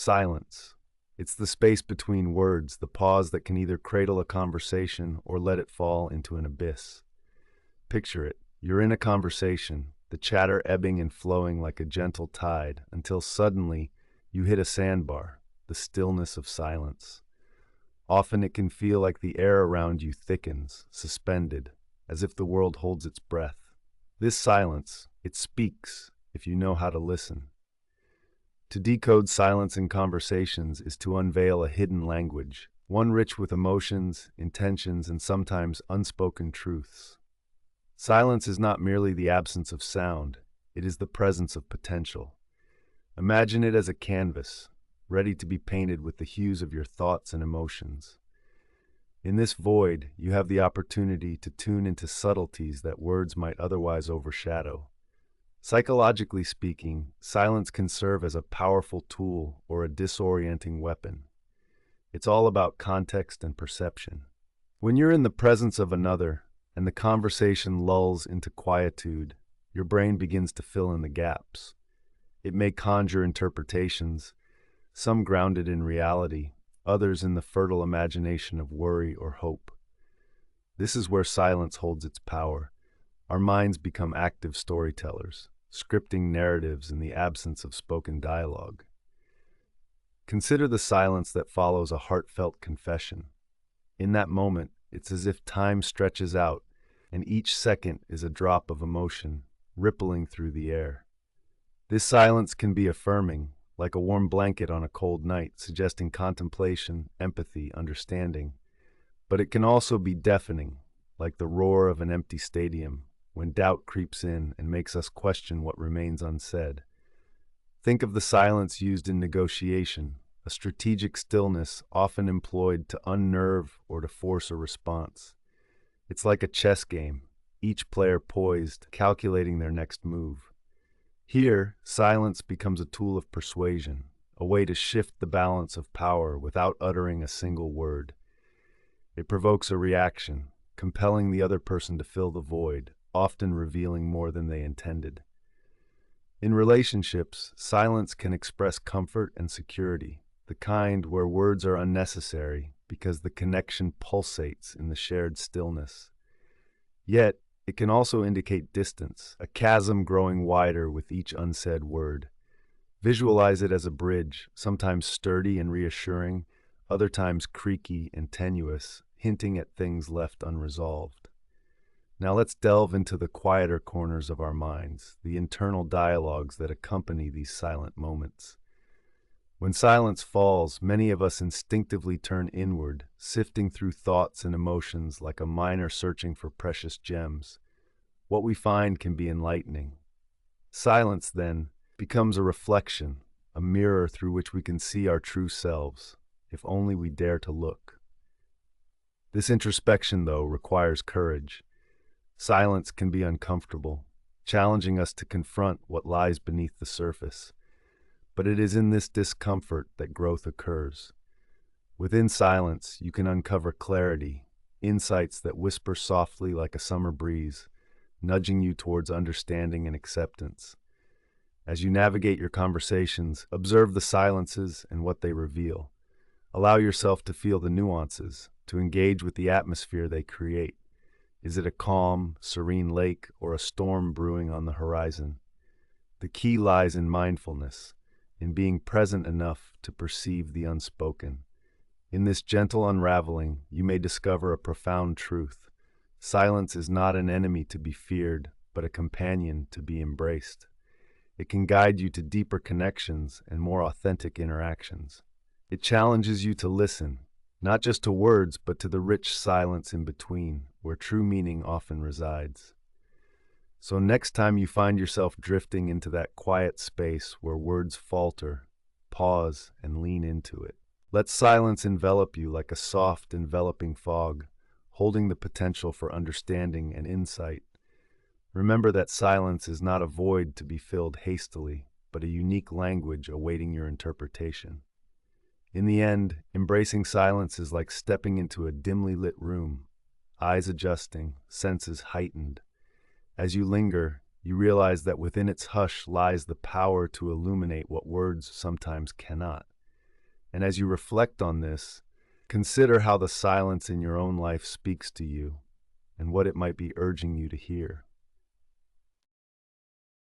Silence. It's the space between words, the pause that can either cradle a conversation or let it fall into an abyss. Picture it. You're in a conversation, the chatter ebbing and flowing like a gentle tide, until suddenly you hit a sandbar, the stillness of silence. Often it can feel like the air around you thickens, suspended, as if the world holds its breath. This silence, it speaks if you know how to listen. To decode silence in conversations is to unveil a hidden language, one rich with emotions, intentions, and sometimes unspoken truths. Silence is not merely the absence of sound, it is the presence of potential. Imagine it as a canvas, ready to be painted with the hues of your thoughts and emotions. In this void, you have the opportunity to tune into subtleties that words might otherwise overshadow. Psychologically speaking, silence can serve as a powerful tool or a disorienting weapon. It's all about context and perception. When you're in the presence of another and the conversation lulls into quietude, your brain begins to fill in the gaps. It may conjure interpretations, some grounded in reality, others in the fertile imagination of worry or hope. This is where silence holds its power. Our minds become active storytellers, scripting narratives in the absence of spoken dialogue. Consider the silence that follows a heartfelt confession. In that moment, it's as if time stretches out, and each second is a drop of emotion, rippling through the air. This silence can be affirming, like a warm blanket on a cold night, suggesting contemplation, empathy, understanding. But it can also be deafening, like the roar of an empty stadium, when doubt creeps in and makes us question what remains unsaid. Think of the silence used in negotiation, a strategic stillness often employed to unnerve or to force a response. It's like a chess game, each player poised, calculating their next move. Here, silence becomes a tool of persuasion, a way to shift the balance of power without uttering a single word. It provokes a reaction, compelling the other person to fill the void, often revealing more than they intended. In relationships, silence can express comfort and security, the kind where words are unnecessary because the connection pulsates in the shared stillness. Yet, it can also indicate distance, a chasm growing wider with each unsaid word. Visualize it as a bridge, sometimes sturdy and reassuring, other times creaky and tenuous, hinting at things left unresolved. Now let's delve into the quieter corners of our minds, the internal dialogues that accompany these silent moments. When silence falls, many of us instinctively turn inward, sifting through thoughts and emotions like a miner searching for precious gems. What we find can be enlightening. Silence, then, becomes a reflection, a mirror through which we can see our true selves, if only we dare to look. This introspection, though, requires courage. Silence can be uncomfortable, challenging us to confront what lies beneath the surface. But it is in this discomfort that growth occurs. Within silence, you can uncover clarity, insights that whisper softly like a summer breeze, nudging you towards understanding and acceptance. As you navigate your conversations, observe the silences and what they reveal. Allow yourself to feel the nuances, to engage with the atmosphere they create. Is it a calm, serene lake or a storm brewing on the horizon? The key lies in mindfulness, in being present enough to perceive the unspoken. In this gentle unraveling, you may discover a profound truth. Silence is not an enemy to be feared, but a companion to be embraced. It can guide you to deeper connections and more authentic interactions. It challenges you to listen, not just to words, but to the rich silence in between, where true meaning often resides. So next time you find yourself drifting into that quiet space where words falter, pause and lean into it. Let silence envelop you like a soft, enveloping fog, holding the potential for understanding and insight. Remember that silence is not a void to be filled hastily, but a unique language awaiting your interpretation. In the end, embracing silence is like stepping into a dimly lit room, eyes adjusting, senses heightened. As you linger, you realize that within its hush lies the power to illuminate what words sometimes cannot. And as you reflect on this, consider how the silence in your own life speaks to you and what it might be urging you to hear.